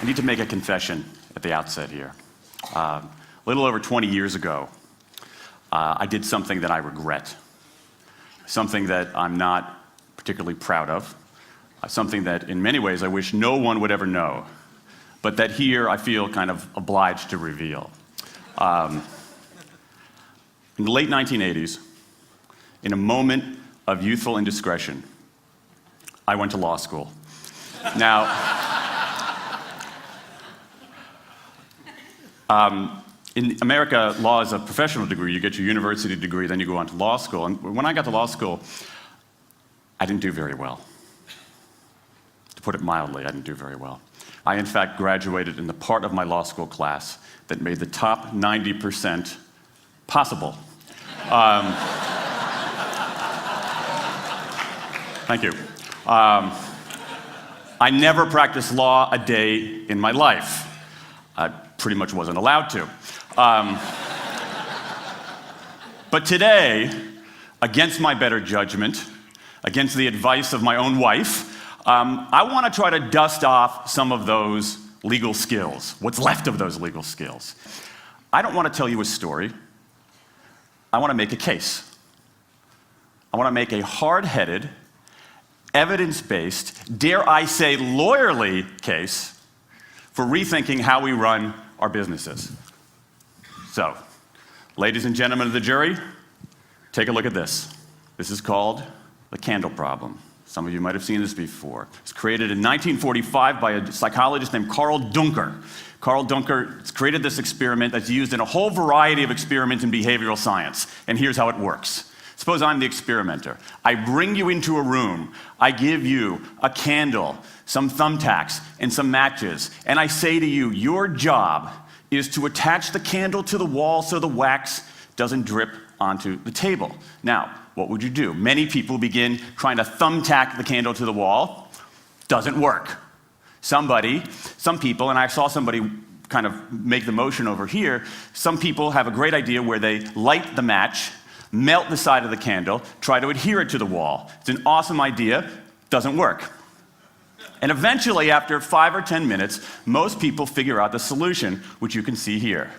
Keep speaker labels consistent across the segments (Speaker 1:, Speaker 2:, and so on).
Speaker 1: need to make a confession at the outset here. A little over 20 years ago, I did something that I regret, something that I'm not particularly proud of, something that in many ways I wish no one would ever know, but that here I feel kind of obliged to reveal. In the late 1980s, in a moment of youthful indiscretion, I went to law school. Now, in America, law is a professional degree. You get your university degree, then you go on to law school. And when I got to law school, I didn't do very well. To put it mildly, I didn't do very well. I, in fact, graduated in the part of my law school class that made the top 90% possible. Thank you. I never practiced law a day in my life. I pretty much wasn't allowed to. But today, against my better judgment, against the advice of my own wife, I want to try to dust off some of those legal skills, what's left of those legal skills. I don't want to tell you a story. I want to make a case. I want to make a hard-headed, evidence-based, dare I say lawyerly case for rethinking how we run our businesses. So, ladies and gentlemen of the jury, take a look at this. This is called the candle problem. Some of you might have seen this before. It was created in 1945 by a psychologist named Carl Duncker. Carl Duncker created this experiment that's used in a whole variety of experiments in behavioral science. And here's how it works. Suppose I'm the experimenter. I bring you into a room. I give you a candle, some thumbtacks, and some matches. And I say to you, your job is to attach the candle to the wall so the wax doesn't drip onto the table. Now, what would you do? Many people begin trying to thumbtack the candle to the wall. Doesn't work. Some people, and I saw somebody kind of make the motion over here, some people have a great idea where they light the match, melt the side of the candle, try to adhere it to the wall. It's an awesome idea, doesn't work. And eventually, after 5 or 10 minutes, most people figure out the solution, which you can see here.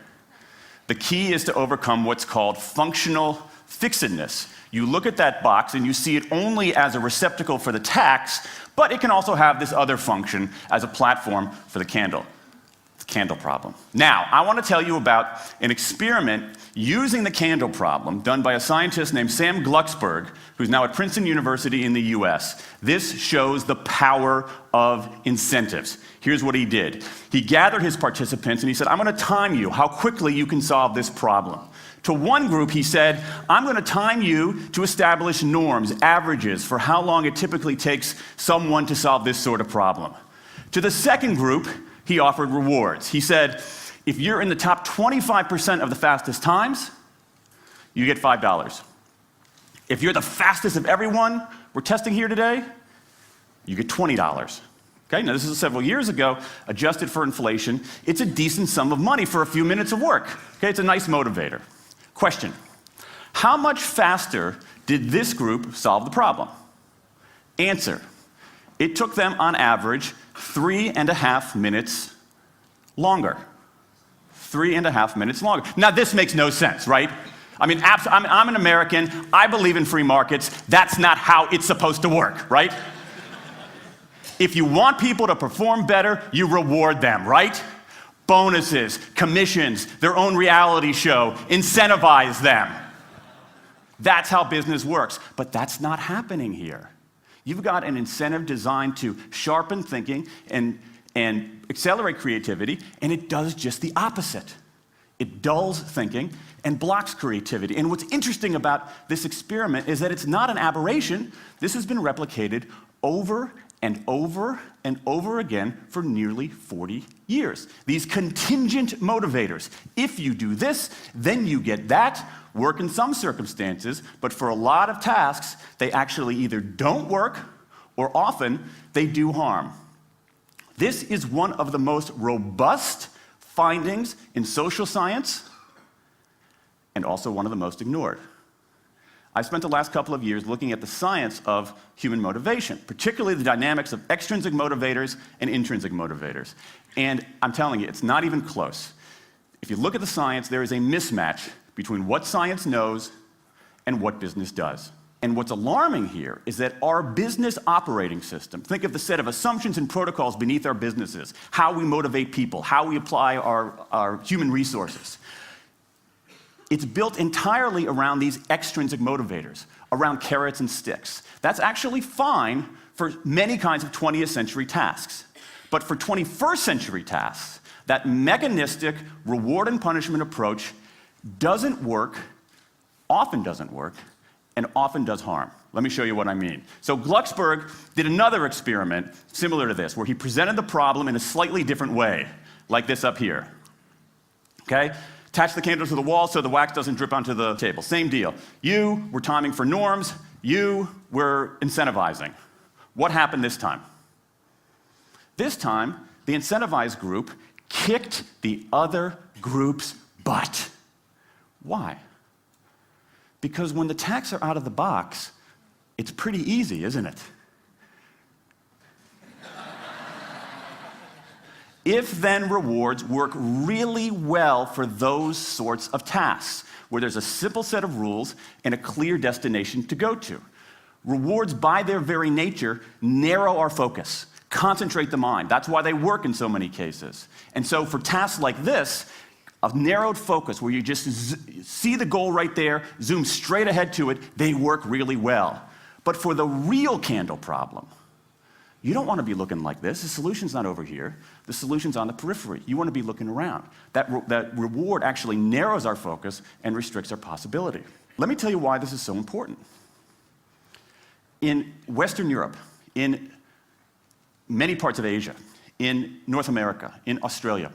Speaker 1: The key is to overcome what's called functional fixedness. You look at that box and you see it only as a receptacle for the tacks, but it can also have this other function as a platform for the candle. The candle problem. Now, I want to tell you about an experiment using the candle problem done by a scientist named Sam Glucksberg, who's now at Princeton University in the US. This shows the power of incentives. Here's what he did. He gathered his participants and he said, I'm going to time you how quickly you can solve this problem. To one group, he said, I'm going to time you to establish norms, averages, for how long it typically takes someone to solve this sort of problem. To the second group, he offered rewards. He said, if you're in the top 25% of the fastest times, you get $5. If you're the fastest of everyone we're testing here today, you get $20. Okay, now this is several years ago, adjusted for inflation. It's a decent sum of money for a few minutes of work. Okay, it's a nice motivator. Question, how much faster did this group solve the problem? Answer, it took them on average 3.5 minutes longer. 3.5 minutes longer. Now this makes no sense, right? I mean, I'm an American, I believe in free markets, that's not how it's supposed to work, right? If you want people to perform better, you reward them, right? Bonuses, commissions, their own reality show, incentivize them. That's how business works, but that's not happening here. You've got an incentive designed to sharpen thinking and accelerate creativity, and it does just the opposite. It dulls thinking and blocks creativity. And what's interesting about this experiment is that it's not an aberration. This has been replicated over and over and over again for nearly 40 years. These contingent motivators. If you do this, then you get that. Work in some circumstances, but for a lot of tasks, they actually either don't work or often they do harm. This is one of the most robust findings in social science and also one of the most ignored. I spent the last couple of years looking at the science of human motivation, particularly the dynamics of extrinsic motivators and intrinsic motivators. And I'm telling you, it's not even close. If you look at the science, there is a mismatch between what science knows and what business does. And what's alarming here is that our business operating system, think of the set of assumptions and protocols beneath our businesses, how we motivate people, how we apply our human resources. It's built entirely around these extrinsic motivators, around carrots and sticks. That's actually fine for many kinds of 20th century tasks. But for 21st century tasks, that mechanistic reward and punishment approach doesn't work, often doesn't work, and often does harm. Let me show you what I mean. So Glucksberg did another experiment similar to this, where he presented the problem in a slightly different way, like this up here. Okay? Attach the candle to the wall so the wax doesn't drip onto the table. Same deal. You were timing for norms. You were incentivizing. What happened this time? This time, the incentivized group kicked the other group's butt. Why? Because when the tacks are out of the box, it's pretty easy, isn't it? If-then rewards work really well for those sorts of tasks, where there's a simple set of rules and a clear destination to go to. Rewards, by their very nature, narrow our focus, concentrate the mind. That's why they work in so many cases. And so for tasks like this, a narrowed focus where you just see the goal right there, zoom straight ahead to it, they work really well. But for the real candle problem, you don't want to be looking like this. The solution's not over here. The solution's on the periphery. You want to be looking around. That reward actually narrows our focus and restricts our possibility. Let me tell you why this is so important. In Western Europe, in many parts of Asia, in North America, in Australia,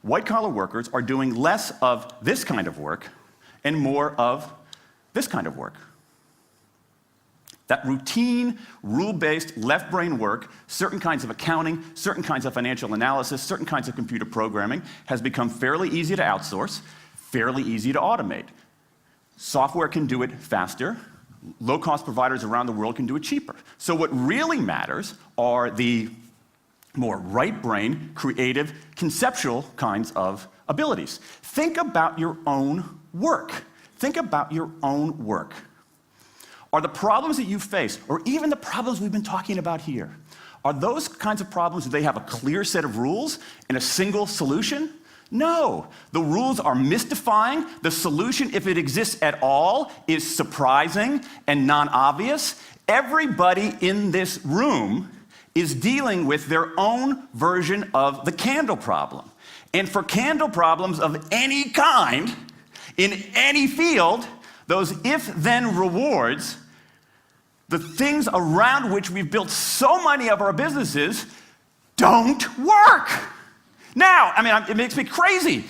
Speaker 1: white-collar workers are doing less of this kind of work and more of this kind of work. That routine, rule-based, left-brain work, certain kinds of accounting, certain kinds of financial analysis, certain kinds of computer programming, has become fairly easy to outsource, fairly easy to automate. Software can do it faster. Low-cost providers around the world can do it cheaper. So what really matters are the more right-brain, creative, conceptual kinds of abilities. Think about your own work. Think about your own work. Are the problems that you face, or even the problems we've been talking about here, are those kinds of problems, do they have a clear set of rules and a single solution? No. The rules are mystifying. The solution, if it exists at all, is surprising and non-obvious. Everybody in this room is dealing with their own version of the candle problem. And for candle problems of any kind, in any field, those if-then rewards, the things around which we've built so many of our businesses, don't work. Now, I mean, it makes me crazy.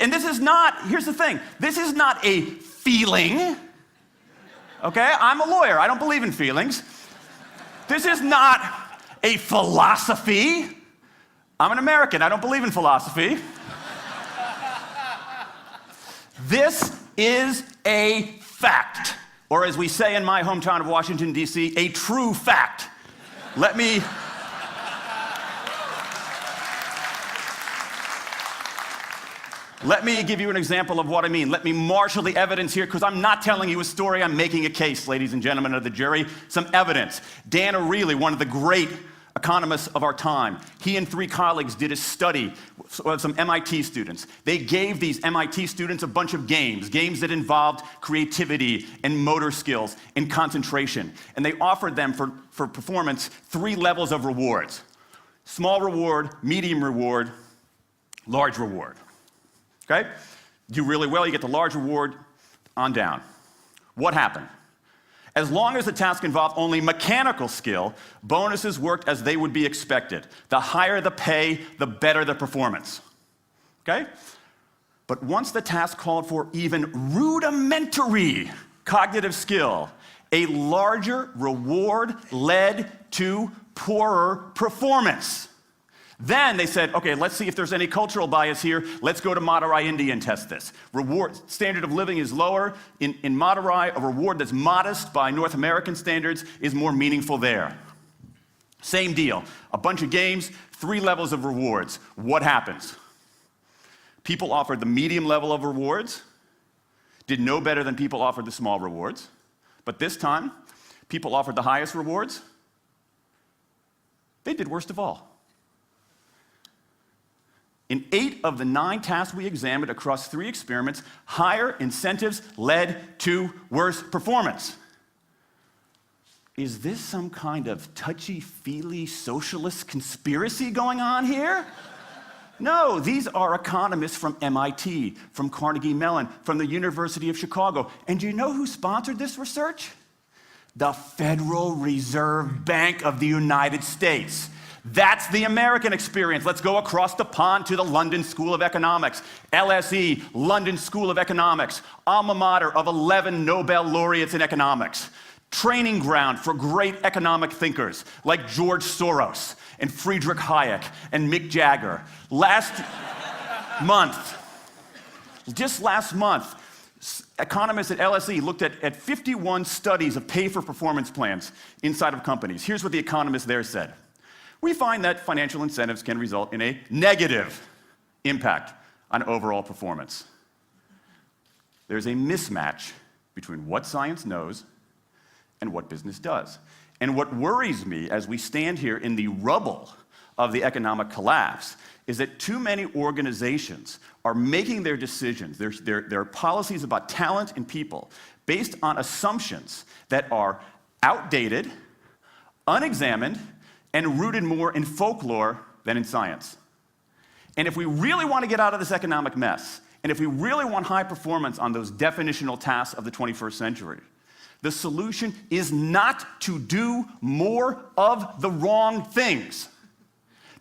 Speaker 1: And this is not, here's the thing, this is not a feeling, okay? I'm a lawyer, I don't believe in feelings. This is not a philosophy. I'm an American, I don't believe in philosophy. This is a fact, or as we say in my hometown of Washington, D.C., a true fact. Let me give you an example of what I mean. Let me marshal the evidence here, because I'm not telling you a story, I'm making a case, ladies and gentlemen of the jury. Some evidence. Dan Ariely, one of the great economists of our time, he and 3 colleagues did a study of some MIT students. They gave these MIT students a bunch of games that involved creativity and motor skills and concentration. And they offered them for performance 3 levels of rewards. Small reward, medium reward, large reward. Okay? Do really well, you get the large reward, on down. What happened? As long as the task involved only mechanical skill, bonuses worked as they would be expected. The higher the pay, the better the performance. Okay? But once the task called for even rudimentary cognitive skill, a larger reward led to poorer performance. Then they said, okay, let's see if there's any cultural bias here. Let's go to Madurai, India and test this. Standard of living is lower. In Madurai, a reward that's modest by North American standards is more meaningful there. Same deal. A bunch of games, 3 levels of rewards. What happens? People offered the medium level of rewards, did no better than people offered the small rewards. But this time, people offered the highest rewards. They did worst of all. In 8 of the 9 tasks we examined across 3 experiments, higher incentives led to worse performance. Is this some kind of touchy-feely socialist conspiracy going on here? No, these are economists from MIT, from Carnegie Mellon, from the University of Chicago. And do you know who sponsored this research? The Federal Reserve Bank of the United States. That's the American experience. Let's go across the pond to the London School of Economics. LSE, London School of Economics, alma mater of 11 Nobel laureates in economics. Training ground for great economic thinkers like George Soros and Friedrich Hayek and Mick Jagger. Just last month, economists at LSE looked at 51 studies of pay-for-performance plans inside of companies. Here's what the economists there said. We find that financial incentives can result in a negative impact on overall performance. There's a mismatch between what science knows and what business does. And what worries me as we stand here in the rubble of the economic collapse is that too many organizations are making their decisions, their policies about talent and people, based on assumptions that are outdated, unexamined, and rooted more in folklore than in science. And if we really want to get out of this economic mess, and if we really want high performance on those definitional tasks of the 21st century, the solution is not to do more of the wrong things,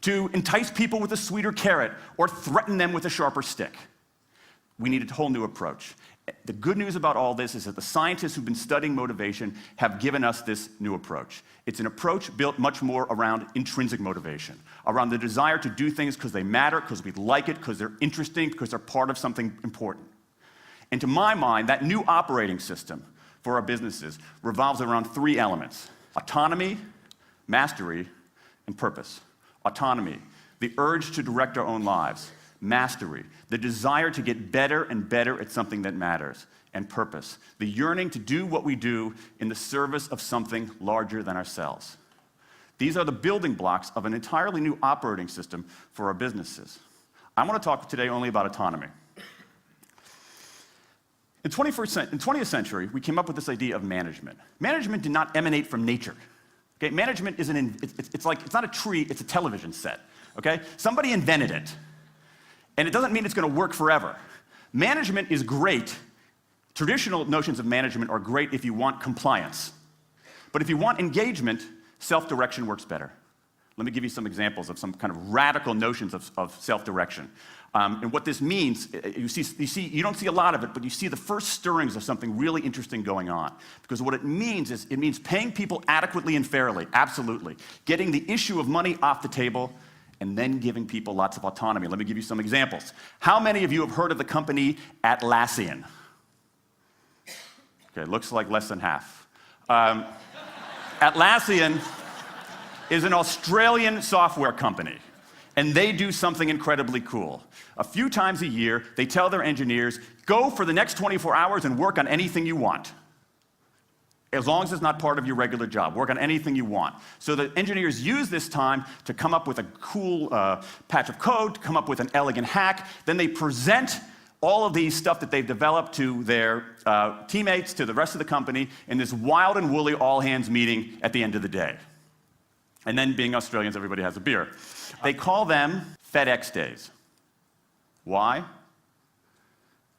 Speaker 1: to entice people with a sweeter carrot or threaten them with a sharper stick. We need a whole new approach. The good news about all this is that the scientists who've been studying motivation have given us this new approach. It's an approach built much more around intrinsic motivation, around the desire to do things because they matter, because we like it, because they're interesting, because they're part of something important. And to my mind, that new operating system for our businesses revolves around 3 elements: autonomy, mastery, and purpose. Autonomy, the urge to direct our own lives. Mastery, the desire to get better and better at something that matters. And purpose, the yearning to do what we do in the service of something larger than ourselves. These are the building blocks of an entirely new operating system for our businesses. I want to talk today only about autonomy. In the 20th century, we came up with this idea of management. Management did not emanate from nature. Okay? Management is it's not a tree, it's a television set. Okay? Somebody invented it. And it doesn't mean it's going to work forever. Management is great. Traditional notions of management are great if you want compliance. But if you want engagement, self-direction works better. Let me give you some examples of some kind of radical notions of self-direction. And what this means, you don't see a lot of it, but you see the first stirrings of something really interesting going on. Because what it means is, it means paying people adequately and fairly, absolutely. Getting the issue of money off the table, and then giving people lots of autonomy. Let me give you some examples. How many of you have heard of the company Atlassian? Okay, looks like less than half. Atlassian is an Australian software company, and they do something incredibly cool. A few times a year, they tell their engineers, go for the next 24 hours and work on anything you want. As long as it's not part of your regular job. Work on anything you want. So the engineers use this time to come up with a cool patch of code, to come up with an elegant hack. Then they present all of these stuff that they've developed to their teammates, to the rest of the company, in this wild and woolly all-hands meeting at the end of the day. And then, being Australians, everybody has a beer. They call them FedEx days. Why?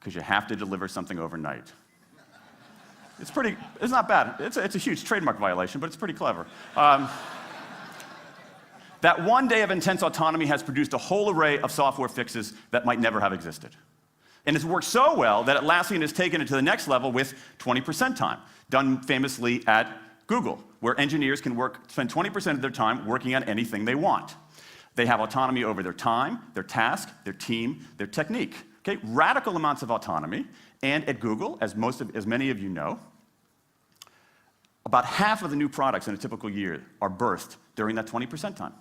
Speaker 1: Because you have to deliver something overnight. It's not bad. It's a huge trademark violation, but it's pretty clever. That one day of intense autonomy has produced a whole array of software fixes that might never have existed. And it's worked so well that Atlassian has taken it to the next level with 20% time, done famously at Google, where engineers can spend 20% of their time working on anything they want. They have autonomy over their time, their task, their team, their technique. Okay? Radical amounts of autonomy. And at Google, as many of you know, about half of the new products in a typical year are birthed during that 20% time.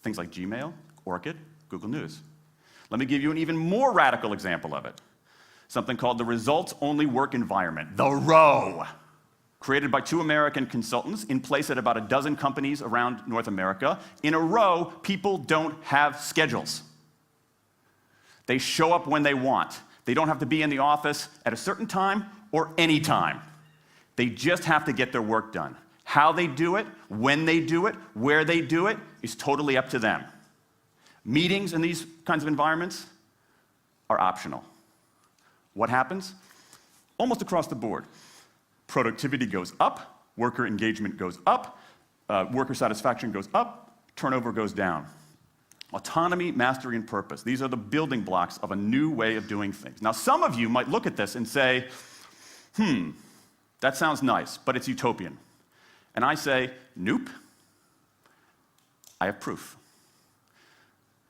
Speaker 1: Things like Gmail, Orkut, Google News. Let me give you an even more radical example of it. Something called the results-only work environment, the ROWE, created by 2 American consultants in place at about a dozen companies around North America. In a row, people don't have schedules. They show up when they want. They don't have to be in the office at a certain time or any time. They just have to get their work done. How they do it, when they do it, where they do it, is totally up to them. Meetings in these kinds of environments are optional. What happens? Almost across the board. Productivity goes up, worker engagement goes up, worker satisfaction goes up, turnover goes down. Autonomy, mastery, and purpose. These are the building blocks of a new way of doing things. Now, some of you might look at this and say, that sounds nice, but it's utopian. And I say, nope. I have proof.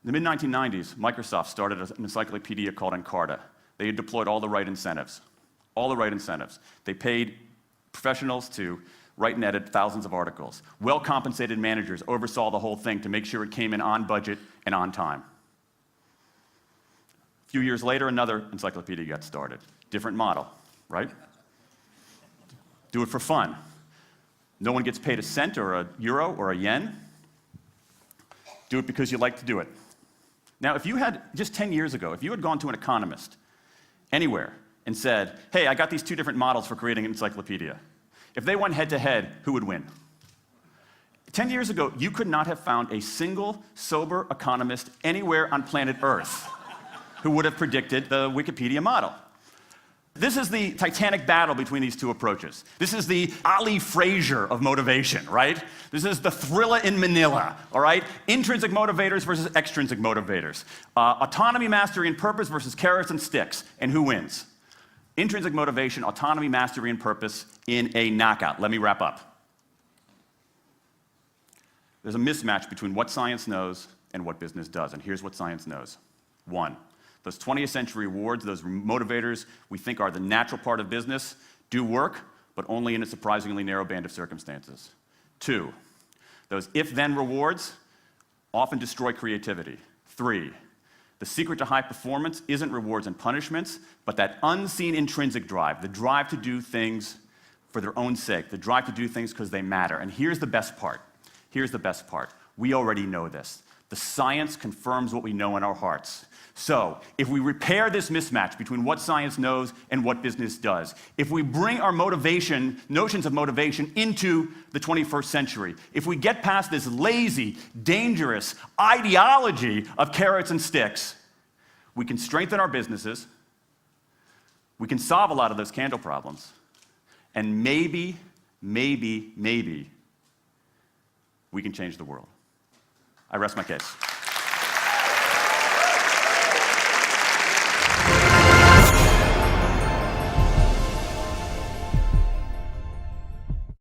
Speaker 1: In the mid-1990s, Microsoft started an encyclopedia called Encarta. They had deployed all the right incentives. All the right incentives. They paid professionals to write and edit thousands of articles. Well-compensated managers oversaw the whole thing to make sure it came in on budget and on time. A few years later, another encyclopedia got started. Different model, right? Do it for fun. No one gets paid a cent or a euro or a yen. Do it because you like to do it. Now, if you had, just 10 years ago, if you had gone to an economist anywhere and said, hey, I got these 2 different models for creating an encyclopedia. If they went head-to-head, who would win? 10 years ago, you could not have found a single sober economist anywhere on planet Earth who would have predicted the Wikipedia model. This is the titanic battle between these 2 approaches. This is the Ali Frazier of motivation, right? This is the thriller in Manila, all right? Intrinsic motivators versus extrinsic motivators. Autonomy, mastery, and purpose versus carrots and sticks. And who wins? Intrinsic motivation, autonomy, mastery, and purpose in a knockout. Let me wrap up. There's a mismatch between what science knows and what business does, and here's what science knows. 1, those 20th century rewards, those motivators we think are the natural part of business, do work, but only in a surprisingly narrow band of circumstances. 2, those if-then rewards often destroy creativity. 3, the secret to high performance isn't rewards and punishments, but that unseen intrinsic drive, the drive to do things for their own sake, the drive to do things because they matter. And here's the best part. Here's the best part. We already know this. The science confirms what we know in our hearts. So, if we repair this mismatch between what science knows and what business does, if we bring our motivation, notions of motivation, into the 21st century, if we get past this lazy, dangerous ideology of carrots and sticks, we can strengthen our businesses, we can solve a lot of those candle problems, and maybe, we can change the world. I rest my case.